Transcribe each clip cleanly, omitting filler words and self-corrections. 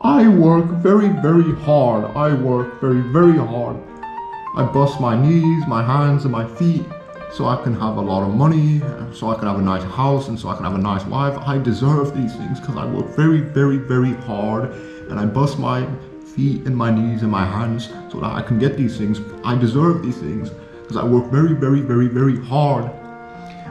I work very, very hard. I work very, very hard. I bust my knees, my hands, and my feet so I can have a lot of money, so I can have a nice house, and so I can have a nice wife. I deserve these things because I work very, very, very hard, and I bust my feet and my knees and my hands so that I can get these things. I deserve these things because I work very, very, very, very hard,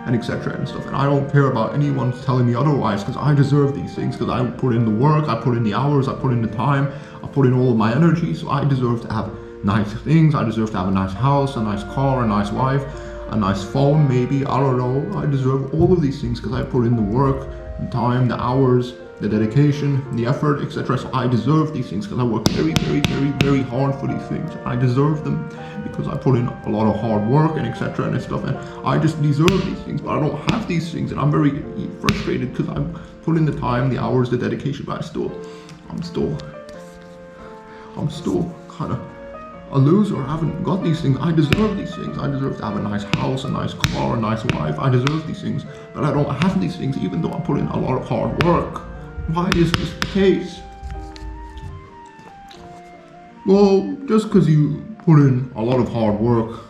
and etc. and stuff. And I don't care about anyone telling me otherwise because I deserve these things because I put in the work, I put in the hours, I put in the time, I put in all of my energy. So I deserve to have nice things. I deserve to have a nice house, a nice car, a nice wife, a nice phone, maybe. I don't know. I deserve all of these things because I put in the work, the time, the hours, the dedication, the effort, etc. So I deserve these things because I work very, very, very, very hard for these things. I deserve them because I put in a lot of hard work and etc. and stuff, and I just deserve these things, but I don't have these things, and I'm very frustrated because I put in the time, the hours, the dedication, but I'm still kind of a loser. I haven't got these things. I deserve these things. I deserve to have a nice house, a nice car, a nice wife. I deserve these things, but I don't have these things even though I put in a lot of hard work. Why is this the case? Well, just because you put in a lot of hard work,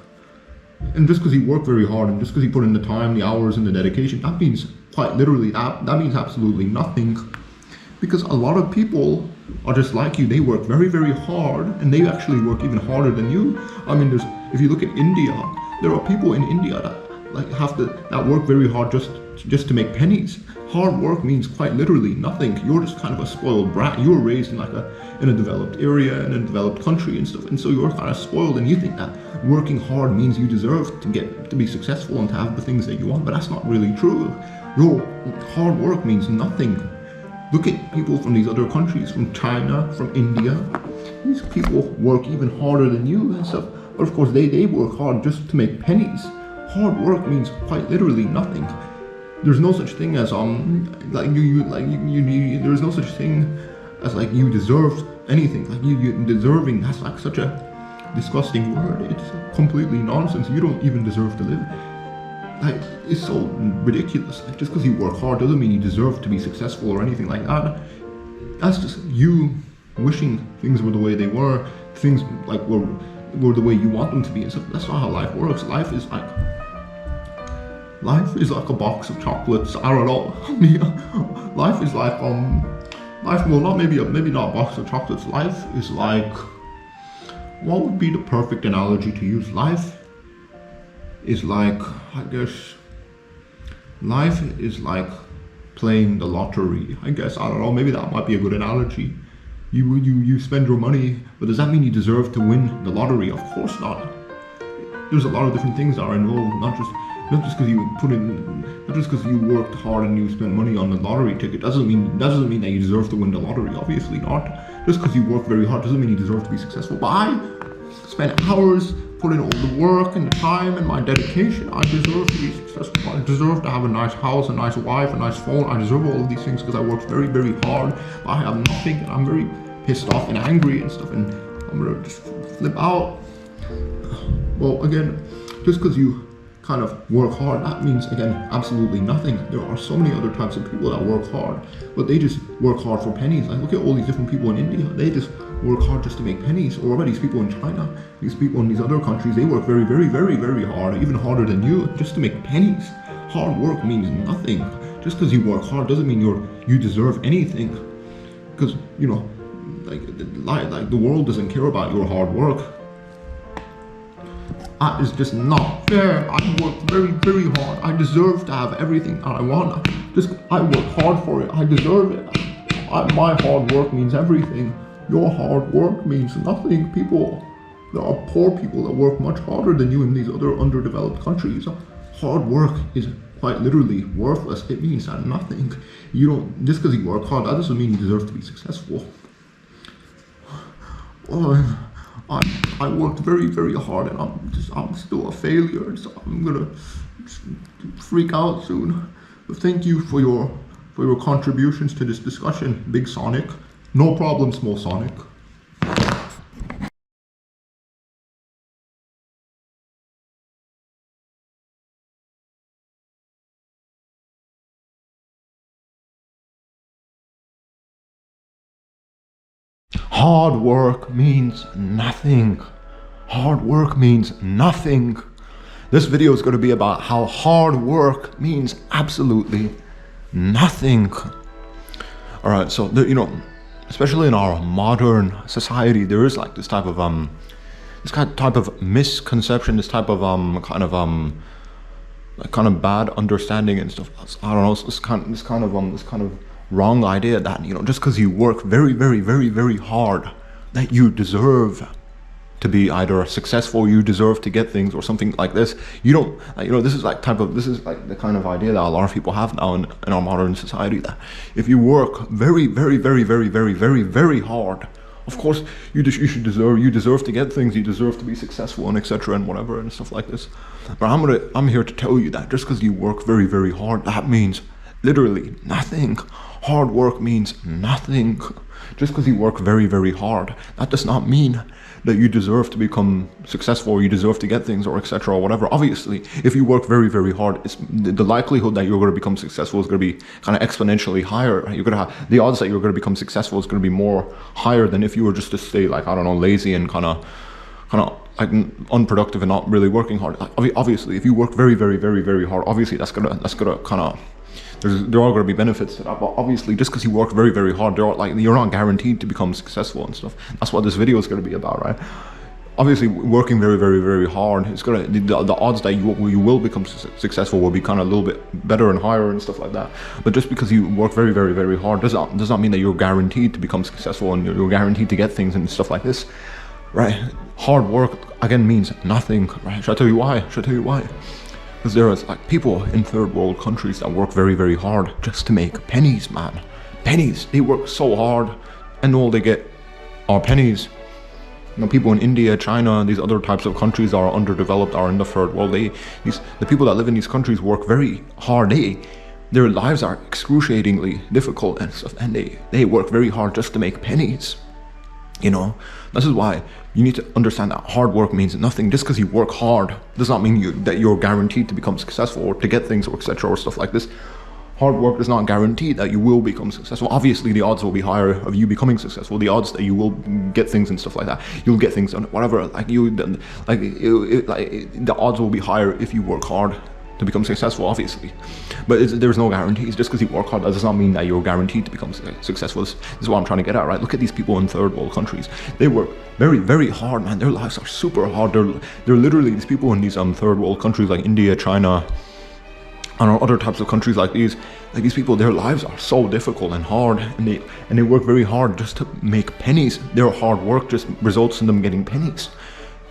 and just because you work very hard, and just because you put in the time, the hours, and the dedication, that means quite literally, that means absolutely nothing. Because a lot of people are just like you. They work very, very hard, and they actually work even harder than you. I mean, if you look at India, there are people in India that work very hard just to make pennies. Hard work means quite literally nothing. You're just kind of a spoiled brat. You were raised in in a developed area, in a developed country and stuff, and so you're kind of spoiled, and you think that working hard means you deserve to be successful and to have the things that you want, but that's not really true. Your hard work means nothing. Look at people from these other countries, from China, from India. These people work even harder than you and stuff. But of course, they work hard just to make pennies. Hard work means quite literally nothing. There's no such thing as there's no such thing as like you deserve anything. Like you deserving. That's like such a disgusting word. It's completely nonsense. You don't even deserve to live. Like, it's so ridiculous. Like, just because you work hard doesn't mean you deserve to be successful or anything like that. That's just you wishing things were the way they were, things like were the way you want them to be and stuff. That's not how life works. Life is like a box of chocolates. I don't know. Life is like well, not maybe not a box of chocolates. Life is like, what would be the perfect analogy to use? Life is like, I guess, life is like playing the lottery. I guess, I don't know, maybe that might be a good analogy. You spend your money, but does that mean you deserve to win the lottery? Of course not. There's a lot of different things that are involved, not just because you worked hard and you spent money on the lottery ticket doesn't mean that you deserve to win the lottery. Obviously not. Just because you work very hard doesn't mean you deserve to be successful. But I spent hours, put in all the work and the time and my dedication. I deserve to be successful. I deserve to have a nice house, a nice wife, a nice phone. I deserve all of these things because I worked very, very hard. But I have nothing, and I'm very pissed off and angry and stuff, and I'm gonna just flip out. Well, again, just because you kind of work hard, that means, again, absolutely nothing. There are so many other types of people that work hard, but they just work hard for pennies. Like, look at all these different people in India. They just work hard just to make pennies. Or what about these people in China? These people in these other countries, they work very, very, very, very hard, even harder than you, just to make pennies. Hard work means nothing. Just because you work hard doesn't mean you deserve anything. Because, you know, like the world doesn't care about your hard work. That is just not fair. I work very, very hard. I deserve to have everything that I want. I work hard for it. I deserve it. My hard work means everything. Your hard work means nothing. There are poor people that work much harder than you in these other underdeveloped countries. Hard work is quite literally worthless. It means that nothing. Just because you work hard, that doesn't mean you deserve to be successful. I worked very, very hard, and I'm still a failure, and so I'm gonna freak out soon. But thank you for your contributions to this discussion, Big Sonic. No problem, Small Sonic. Hard work means nothing. Hard work means nothing. This video is going to be about how hard work means absolutely nothing. All right, so especially in our modern society, there is like this type of misconception, this type of kind of bad understanding and stuff. I don't know, this kind of wrong idea that just because you work very, very, very, very hard, that you deserve to be either successful, you deserve to get things or something like this. You don't, this is like the kind of idea that a lot of people have now in our modern society, that if you work very, very, very, very, very, very, very hard, of course you deserve to get things, you deserve to be successful and etc. and whatever and stuff like this. But I'm here to tell you that just because you work very, very hard, that means literally nothing. Hard work means nothing. Just because you work very, very hard, that does not mean that you deserve to become successful or you deserve to get things or etc. or whatever. Obviously, if you work very, very hard, the likelihood that you're going to become successful is going to be kind of exponentially higher. You're going to have the odds that you're going to become successful is going to be more higher than if you were just to stay like, I don't know, lazy and kind of like unproductive and not really working hard. Obviously, if you work very, very, very, very hard, obviously that's gonna kind of there are going to be benefits to that. But obviously, just because you work very, very hard, you're not guaranteed to become successful and stuff. That's what this video is going to be about, right? Obviously, working very, very, very hard, it's gonna the odds that you will become successful will be kind of a little bit better and higher and stuff like that. But just because you work very, very, very hard does not mean that you're guaranteed to become successful and you're guaranteed to get things and stuff like this, right? Hard work again means nothing, right? Should I tell you why? Because there is like people in third world countries that work very, very hard just to make pennies, man. Pennies. They work so hard and all they get are pennies. People in India, China, these other types of countries are underdeveloped, are in the third world. The people that live in these countries work very hard. Their lives are excruciatingly difficult and stuff, and they work very hard just to make pennies. This is why you need to understand that hard work means nothing. Just because you work hard does not mean that you're guaranteed to become successful or to get things or etc. or stuff like this. Hard work does not guarantee that you will become successful. Obviously, the odds will be higher of you becoming successful. The odds that you will get things and stuff like that, you'll get things done, whatever. The odds will be higher if you work hard to become successful, obviously. But there's no guarantees. Just because you work hard, that does not mean that you're guaranteed to become successful. This is what I'm trying to get at, right? Look at these people in third world countries. They work very, very hard, man. Their lives are super hard. They're literally, these people in these third world countries like India, China, and other types of countries like these people, their lives are so difficult and hard, and they work very hard just to make pennies. Their hard work just results in them getting pennies.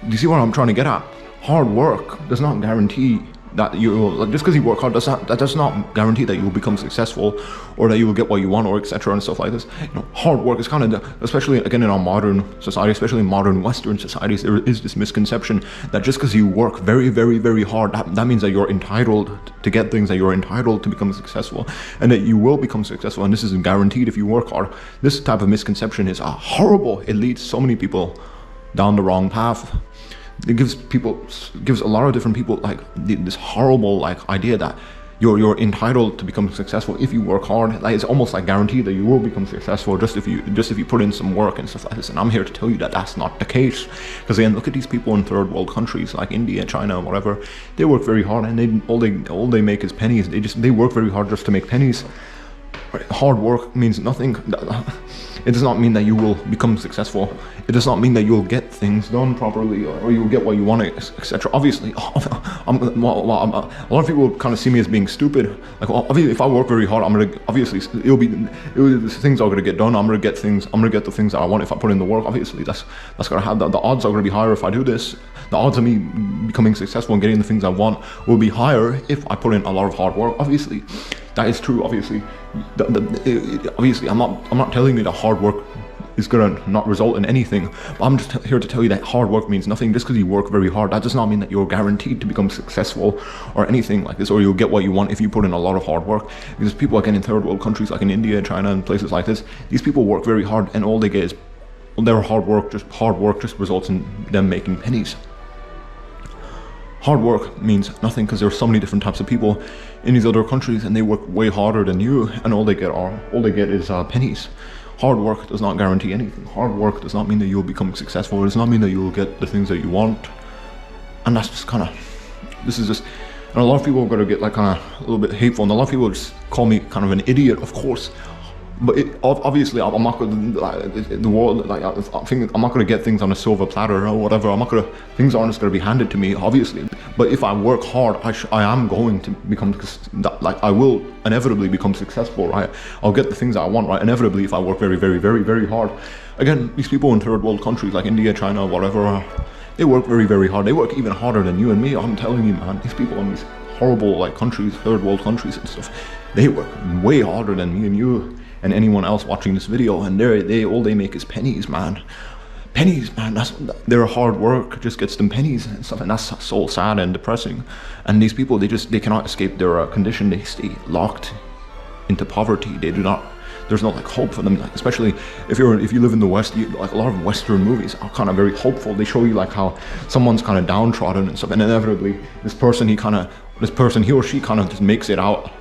Do you see what I'm trying to get at? Hard work does not guarantee that just because you work hard, that does not guarantee that you will become successful or that you will get what you want or etc. and stuff like this. Hard work is kind of, especially again in our modern society, especially in modern Western societies, there is this misconception that just because you work very, very, very hard, that means that you're entitled to get things, that you're entitled to become successful, and that you will become successful, and this is guaranteed if you work hard. This type of misconception is horrible. It leads so many people down the wrong path. It gives a lot of different people like this horrible idea that you're entitled to become successful if you work hard. It's almost like guaranteed that you will become successful just if you put in some work and stuff like this. And I'm here to tell you that that's not the case. Because again, look at these people in third world countries like India, China, whatever. They work very hard, and all they make is pennies. They work very hard just to make pennies. Hard work means nothing. It does not mean that you will become successful. It does not mean that you'll get things done properly or you'll get what you want, etc. Obviously, a lot of people kind of see me as being stupid. Like, obviously, if I work very hard, things are gonna get done. I'm gonna get the things that I want if I put in the work. Obviously, that's gonna have the odds are gonna be higher if I do this. The odds of me becoming successful and getting the things I want will be higher if I put in a lot of hard work. Obviously, that is true. Obviously, I'm not telling you that hard work is gonna not result in anything, but I'm just here to tell you that hard work means nothing. Just because you work very hard, that does not mean that you're guaranteed to become successful or anything like this, or you'll get what you want if you put in a lot of hard work. Because people again in third world countries like in India, China, and places like this, these people work very hard, and all they get is their hard work just results in them making pennies. Hard work means nothing because there are so many different types of people in these other countries, and they work way harder than you, and all they get is pennies. Hard work does not guarantee anything. Hard work does not mean that you'll become successful. It does not mean that you'll get the things that you want. And that's just kind of, this is just, and a lot of people are going to get like kind of a little bit hateful, and a lot of people just call me kind of an idiot, of course. But obviously, I'm not going to, like, the world, like, I'm not going to get things on a silver platter or whatever. Things aren't just going to be handed to me, obviously. But if I work hard, I am going to become, like, I will inevitably become successful, right? I'll get the things that I want, right? Inevitably, if I work very, very, very, very hard. Again, these people in third world countries like India, China, whatever, they work very, very hard. They work even harder than you and me. I'm telling you, man, these people in these horrible, like, countries, third world countries and stuff, they work way harder than me and you and anyone else watching this video, and all they make is pennies, man. Pennies, man. That's their hard work just gets them pennies and stuff, and that's so sad and depressing. And these people, they cannot escape their condition. They stay locked into poverty. They do not. There's no like hope for them. Like, especially if you live in the West, like a lot of Western movies are kind of very hopeful. They show you like how someone's kind of downtrodden and stuff, and inevitably this person, he or she kind of just makes it out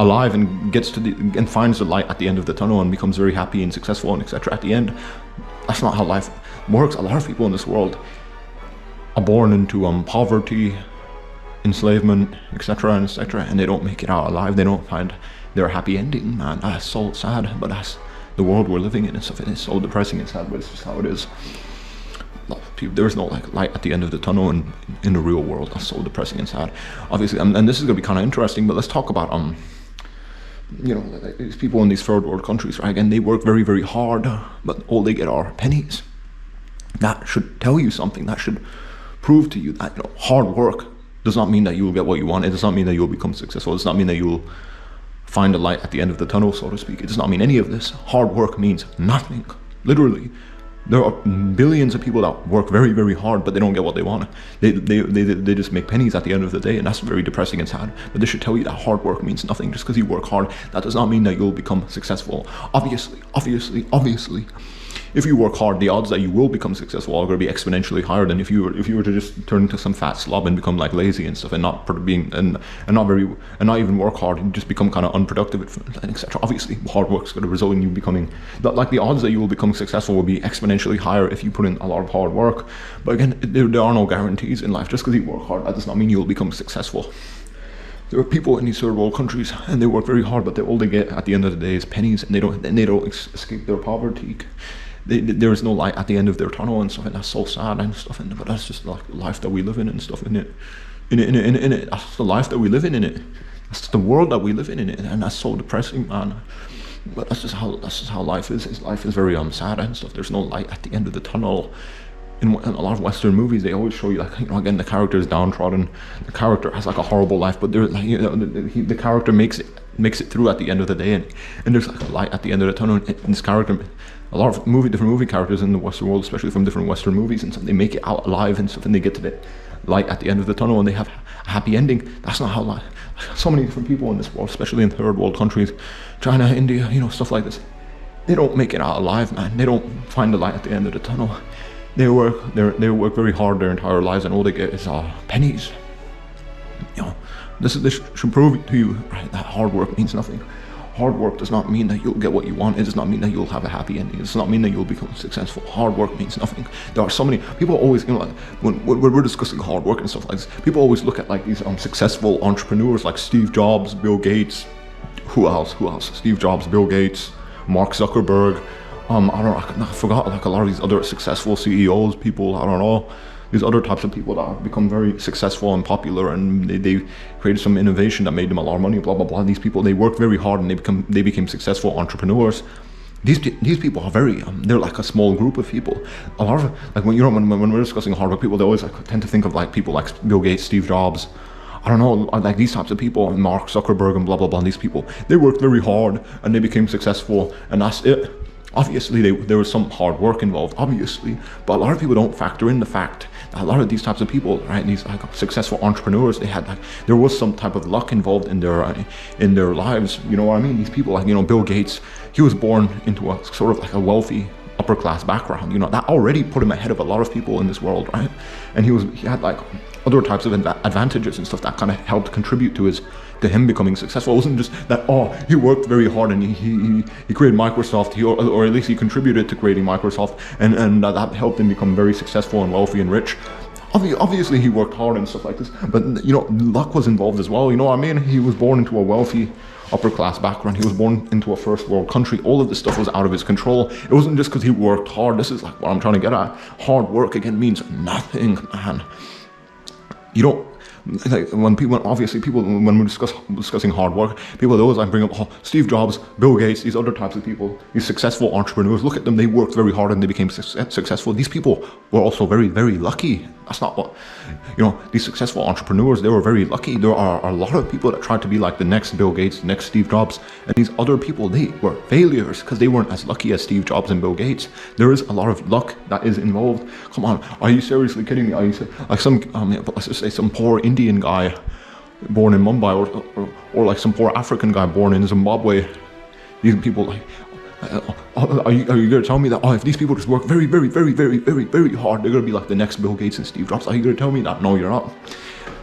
alive and gets to and finds the light at the end of the tunnel and becomes very happy and successful and etc. At the end, that's not how life works. A lot of people in this world are born into poverty, enslavement, etc. and etc. and they don't make it out alive. They don't find their happy ending, man. That's so sad, but that's the world we're living in and stuff. It's so depressing and sad, but it's just how it is. There's no like light at the end of the tunnel in the real world. That's so depressing and sad, obviously. And this is gonna be kind of interesting, but let's talk about you know, like these people in these third world countries, right? Again, they work very, very hard, but all they get are pennies. That should tell you something. That should prove to you that, you know, hard work does not mean that you will get what you want. It does not mean that you will become successful. It does not mean that you will find a light at the end of the tunnel, so to speak. It does not mean any of this. Hard work means nothing. Literally, there are billions of people that work very, very hard, but they don't get what they want. They just make pennies at the end of the day, and that's very depressing and sad. But this should tell you that hard work means nothing. Just because you work hard, that does not mean that you'll become successful. Obviously, if you work hard, the odds that you will become successful are going to be exponentially higher than if you were to just turn into some fat slob and become like lazy and stuff, and not even work hard and just become kind of unproductive and etc. Obviously, hard work is going to result in you becoming like the odds that you will become successful will be exponentially higher if you put in a lot of hard work. But again, there are no guarantees in life. Just because you work hard, that does not mean you'll become successful. There are people in these third world countries, and they work very hard, but all they get at the end of the day is pennies, and they don't escape their poverty. There is no light at the end of their tunnel and stuff, and that's so sad and stuff. But that's just like the life that we live in and stuff. In it. That's the life that we live in it. That's the world that we live in it, and that's so depressing, man. But that's just how life is. Life is very sad and stuff. There's no light at the end of the tunnel. In a lot of Western movies, they always show you like, you know, again, the character is downtrodden. The character has like a horrible life, but like, you know, the character makes it through at the end of the day, and there's like a light at the end of the tunnel. And this character, a lot of different movie characters in the Western world, especially from different Western movies and stuff, they make it out alive and stuff, and they get to the light at the end of the tunnel, and they have a happy ending. That's not how life. So many different people in this world, especially in third world countries, China, India, you know, stuff like this, they don't make it out alive, man. They don't find the light at the end of the tunnel. They work very hard their entire lives, and all they get is pennies. You know, this should prove to you, right, that hard work means nothing. Hard work does not mean that you'll get what you want. It does not mean that you'll have a happy ending. It does not mean that you'll become successful. Hard work means nothing. There are so many people always, you know, like when we're discussing hard work and stuff like this, people always look at like these successful entrepreneurs like Steve Jobs, Bill Gates. Who else? Steve Jobs, Bill Gates, Mark Zuckerberg. I forgot like a lot of these other successful CEOs, people. I don't know. These other types of people that have become very successful and popular, and they created some innovation that made them a lot of money, blah blah blah. These people, they worked very hard and they became successful entrepreneurs. These people are very they're like a small group of people. A lot of like when we're discussing hard work, people, they always like tend to think of like people like Bill Gates, Steve Jobs. I don't know, like these types of people, Mark Zuckerberg and blah blah blah. These people, they worked very hard and they became successful, and that's it. Obviously, there was some hard work involved, obviously, but a lot of people don't factor in the fact that a lot of these types of people, right, these like successful entrepreneurs, there was some type of luck involved in their lives. You know what I mean? These people, like, you know, Bill Gates, he was born into a sort of like a wealthy upper class background. You know, that already put him ahead of a lot of people in this world, right? And he had like other types of advantages and stuff that kind of helped contribute to to him becoming successful. It wasn't just that, oh, he worked very hard and he created Microsoft, or at least he contributed to creating Microsoft, and that helped him become very successful and wealthy and rich. Obviously he worked hard and stuff like this, but luck was involved as well. You know what I mean? He was born into a wealthy upper class background. He was born into a first world country. All of this stuff was out of his control. It wasn't just because he worked hard. This is like what I'm trying to get at. Hard work again means nothing, man. You don't, like, when we're discussing hard work, people always bring up, oh, Steve Jobs, Bill Gates, these other types of people, these successful entrepreneurs. Look at them, they worked very hard and they became successful. These people were also very, very lucky. That's not what, these successful entrepreneurs, they were very lucky. There are a lot of people that tried to be like the next Bill Gates, the next Steve Jobs, and these other people, they were failures because they weren't as lucky as Steve Jobs and Bill Gates. There is a lot of luck that is involved. Come on, are you seriously kidding me? Are you like let's just say some poor Indian guy born in Mumbai, or like some poor African guy born in Zimbabwe? These people, like, are you going to tell me that, oh, if these people just work very, very, very, very, very, very hard, they're going to be like the next Bill Gates and Steve Jobs? Are you going to tell me that? No, you're not.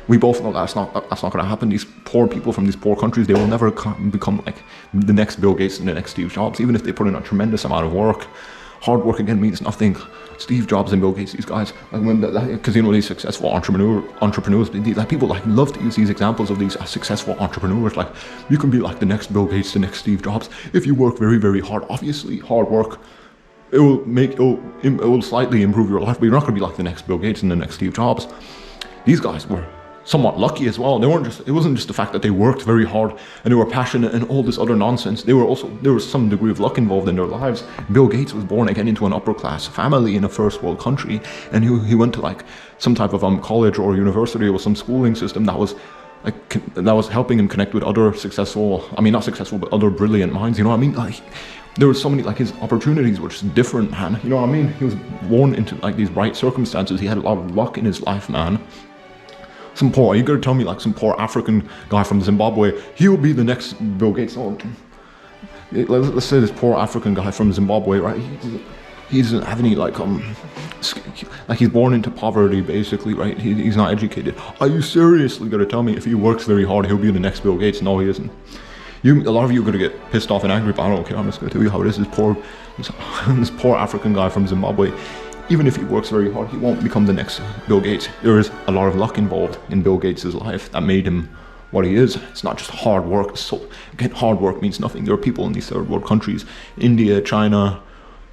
We both know that's not going to happen. These poor people from these poor countries, they will never become like the next Bill Gates and the next Steve Jobs, even if they put in a tremendous amount of work. Hard work again means nothing. Steve Jobs and Bill Gates, these guys, because these successful entrepreneurs, like, people like love to use these examples of these successful entrepreneurs. Like, you can be like the next Bill Gates, the next Steve Jobs, if you work very, very hard. Obviously, hard work, it will slightly improve your life, but you're not going to be like the next Bill Gates and the next Steve Jobs. These guys were somewhat lucky as well. It wasn't just the fact that they worked very hard and they were passionate and all this other nonsense. There was some degree of luck involved in their lives. Bill Gates was born again into an upper class family in a first world country, and he went to like some type of college or university or some schooling system that was helping him connect with other not successful, but other brilliant minds. You know what I mean? Like, there was so many, like, his opportunities were just different, man. You know what I mean? He was born into like these right circumstances. He had a lot of luck in his life, man. Are you gonna tell me like some poor African guy from Zimbabwe, he'll be the next Bill Gates? Oh, let's say this poor African guy from Zimbabwe, right? He doesn't have any like he's born into poverty basically, right? He's not educated. Are you seriously gonna tell me if he works very hard, he'll be the next Bill Gates? No, he isn't. A lot of you are gonna get pissed off and angry, but I don't care. I'm just gonna tell you how it is. This poor African guy from Zimbabwe, even if he works very hard, he won't become the next Bill Gates. There is a lot of luck involved in Bill Gates' life that made him what he is. It's not just hard work. So again, hard work means nothing. There are people in these third world countries, India, China,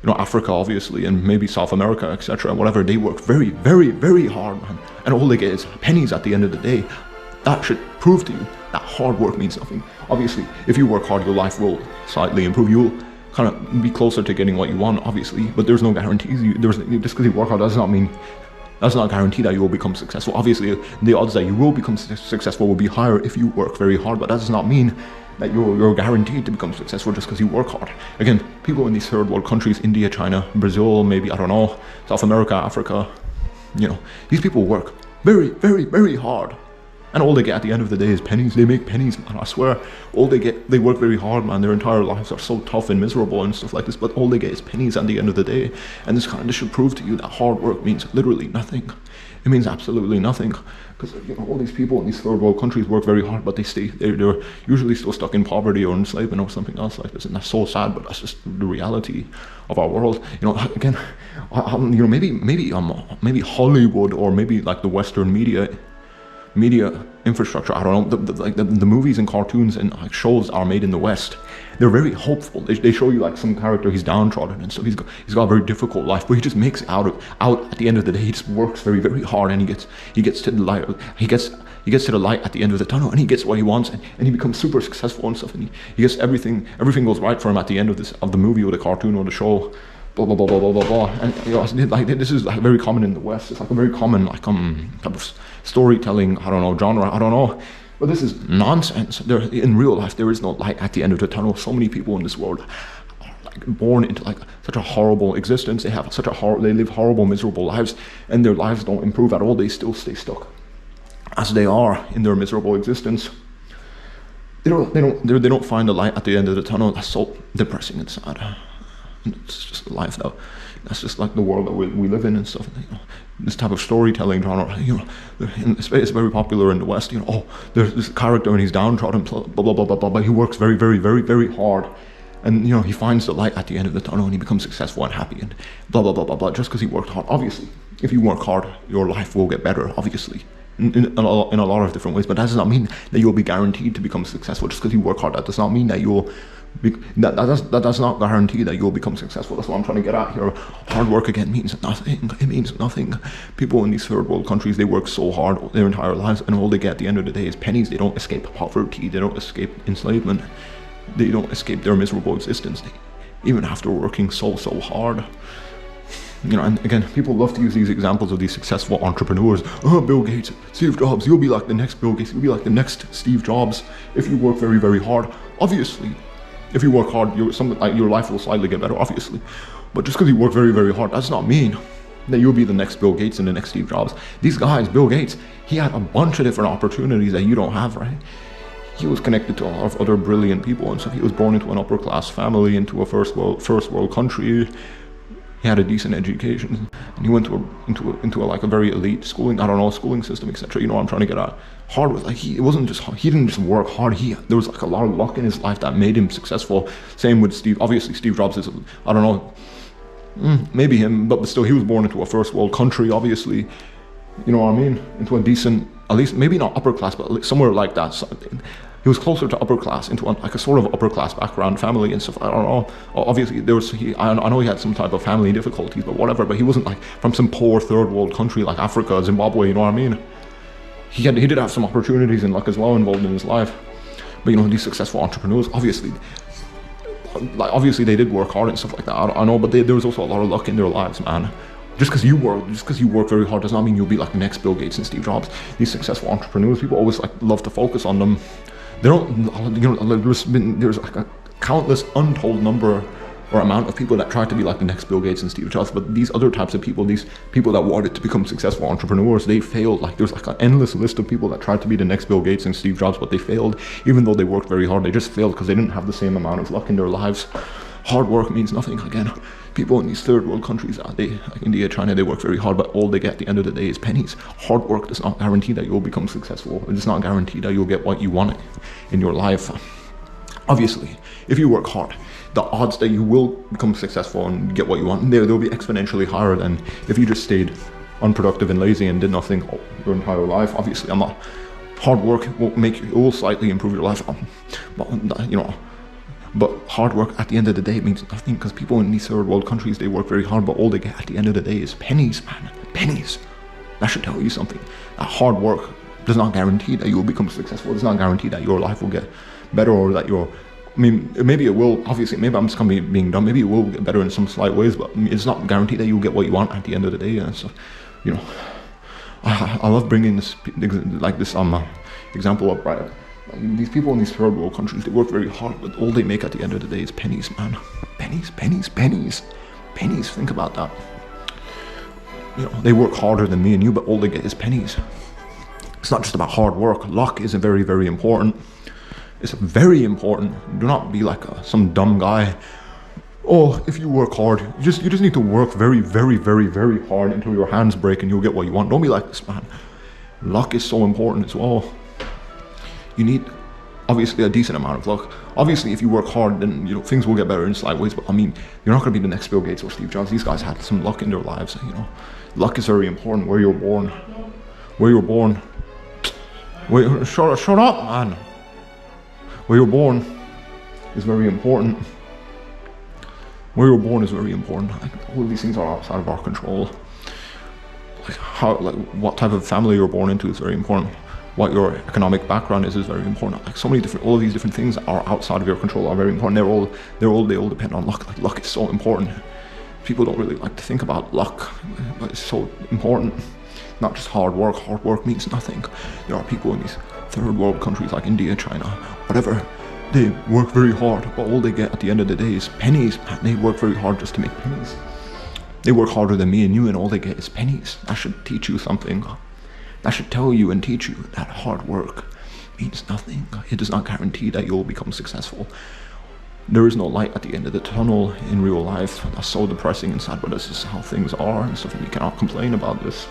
Africa, obviously, and maybe South America, etc., whatever. They work very, very, very hard, man. And all they get is pennies at the end of the day. That should prove to you that hard work means nothing. Obviously, if you work hard, your life will slightly improve. You'll kind of be closer to getting what you want, obviously, but there's no guarantees. Just because you work hard does not guarantee that you will become successful. Obviously, the odds that you will become successful will be higher if you work very hard, but that does not mean that you're guaranteed to become successful just because you work hard. Again, people in these third world countries, India, China, Brazil, maybe, I don't know, South America, Africa, these people work very, very, very hard. And all they get at the end of the day is pennies. They make pennies, man, I swear. They work very hard, man. Their entire lives are so tough and miserable and stuff like this, but all they get is pennies at the end of the day. And this should prove to you that hard work means literally nothing. It means absolutely nothing. Because all these people in these third world countries work very hard, but they're usually still stuck in poverty or enslavement or something else like this. And that's so sad, but that's just the reality of our world. Again, maybe Hollywood, or maybe like the Western media infrastructure, I don't know, the movies and cartoons and like shows are made in the West. They're very hopeful. They show you like some character, he's downtrodden and stuff. He's got a very difficult life, but he just makes it out at the end of the day. He just works very, very hard, and he gets to the light. He gets to the light at the end of the tunnel, and he gets what he wants, and he becomes super successful and stuff. And he gets everything goes right for him at the end of the movie or the cartoon or the show. Blah blah blah blah blah blah blah. And like this is like very common in the West. It's like a very common type of storytelling, I don't know, genre, I don't know. But this is nonsense. In real life, there is no light at the end of the tunnel. So many people in this world are like born into like such a horrible existence. They have they live horrible, miserable lives, and their lives don't improve at all. They still stay stuck as they are in their miserable existence. They don't find the light at the end of the tunnel. That's so depressing and sad. And it's just a life that's just like the world that we live in and stuff. This type of storytelling genre, it's very popular in the West. Oh, there's this character and he's downtrodden, blah blah blah blah blah, but he works very very very very hard, and he finds the light at the end of the tunnel and he becomes successful and happy and blah blah blah blah blah, just because he worked hard. Obviously, if you work hard, your life will get better, obviously, in a lot of different ways, but that does not mean that you'll be guaranteed to become successful just because you work hard. That does not mean that that does not guarantee that you'll become successful. That's what I'm trying to get at here. Hard work again means nothing. It means nothing. People in these third world countries, they work so hard their entire lives, and all they get at the end of the day is pennies. They don't escape poverty. They don't escape enslavement. They don't escape their miserable existence, even after working so hard. And again, people love to use these examples of these successful entrepreneurs. Oh, Bill Gates, Steve Jobs, you'll be like the next Bill Gates, you'll be like the next Steve Jobs if you work very, very hard. Obviously, if you work hard, your life will slightly get better, obviously. But just because you work very, very hard, does not mean that you'll be the next Bill Gates and the next Steve Jobs. These guys, Bill Gates, he had a bunch of different opportunities that you don't have, right? He was connected to a lot of other brilliant people and stuff. He was born into an upper class family, into a first world country. He had a decent education, and he went into a very elite schooling system, etc. I'm trying to get at. Hard with he didn't just work hard. There was a lot of luck in his life that made him successful. Same with Steve. Obviously, Steve Jobs is maybe him, but still, he was born into a first world country. Obviously, you know what I mean, into a decent, at least maybe not upper class, but somewhere like that. He was closer to upper class, into a sort of upper class background, family and stuff. I don't know. Obviously, I know he had some type of family difficulties, but whatever. But he wasn't from some poor third world country like Africa, Zimbabwe. You know what I mean? He did have some opportunities and luck as well involved in his life. But these successful entrepreneurs, obviously they did work hard and stuff like that. I know, but there was also a lot of luck in their lives, man. Just because you work very hard does not mean you'll be like the next Bill Gates and Steve Jobs. These successful entrepreneurs, people always love to focus on them. They don't, there's a countless untold number or amount of people that try to be like the next Bill Gates and Steve Jobs, but these other types of people, these people that wanted to become successful entrepreneurs, they failed. There's an endless list of people that tried to be the next Bill Gates and Steve Jobs, but they failed. Even though they worked very hard, they just failed because they didn't have the same amount of luck in their lives. Hard work means nothing. Again, people in these third world countries, like India, China, they work very hard, but all they get at the end of the day is pennies. Hard work does not guarantee that you'll become successful. It does not guarantee that you'll get what you want in your life. Obviously, if you work hard, the odds that you will become successful and get what you want, they'll be exponentially higher than if you just stayed unproductive and lazy and did nothing your entire life. Obviously, hard work will slightly improve your life, but hard work at the end of the day means nothing, because people in these third world countries, they work very hard, but all they get at the end of the day is pennies, man. Pennies. That should tell you something. That hard work does not guarantee that you will become successful. It does not guarantee that your life will get better, or that maybe it will. Obviously, maybe I'm just gonna be being dumb. Maybe it will get better in some slight ways, but it's not guaranteed that you'll get what you want at the end of the day. And so, I love bringing this example up, right? These people in these third world countries, they work very hard, but all they make at the end of the day is pennies, man. Pennies. Think about that. They work harder than me and you, but all they get is pennies. It's not just about hard work. Luck is very, very important. It's very important. Do not be like some dumb guy. Oh, if you work hard, you just need to work very, very, very, very hard until your hands break and you'll get what you want. Don't be like this, man. Luck is so important as well. You need, obviously, a decent amount of luck. Obviously, if you work hard, then things will get better in slight ways. But you're not going to be the next Bill Gates or Steve Jobs. These guys had some luck in their lives. Luck is very important. Where you're born. Wait, shut up, man. Where you're born is very important. Where you're born is very important. All of these things are outside of our control. What type of family you're born into is very important. What your economic background is very important. All of these different things that are outside of your control are very important. They all depend on luck. Luck is so important. People don't really like to think about luck, but it's so important. Not just hard work. Hard work means nothing. There are people in these third world countries like India, China, whatever. They work very hard, but all they get at the end of the day is pennies. They work very hard just to make pennies. They work harder than me and you, and all they get is pennies. That should teach you something. That should tell you and teach you that hard work means nothing. It does not guarantee that you'll become successful. There is no light at the end of the tunnel in real life. That's so depressing and sad, but this is how things are and stuff, and you cannot complain about this.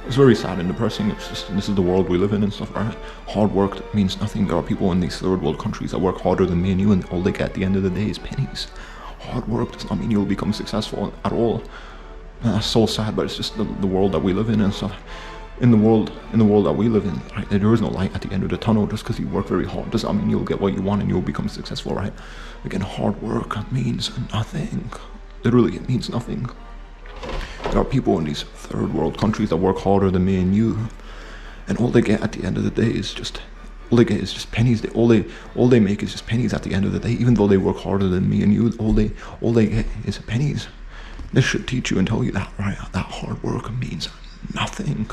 It's very sad and depressing. It's just, this is the world we live in and stuff, right? Hard work means nothing. There are people in these third world countries that work harder than me and you, and all they get at the end of the day is pennies. Hard work does not mean you'll become successful at all. And that's so sad, but it's just the world that we live in and stuff. In the world that we live in, right, there is no light at the end of the tunnel. Just because you work very hard does not mean you'll get what you want and you'll become successful, right? Again, hard work means nothing. Literally, it means nothing. There are people in these third world countries that work harder than me and you, and all they get at the end of the day is just pennies. All they make is just pennies at the end of the day. Even though they work harder than me and you, all they get is pennies. This should teach you and tell you that, right? That hard work means nothing.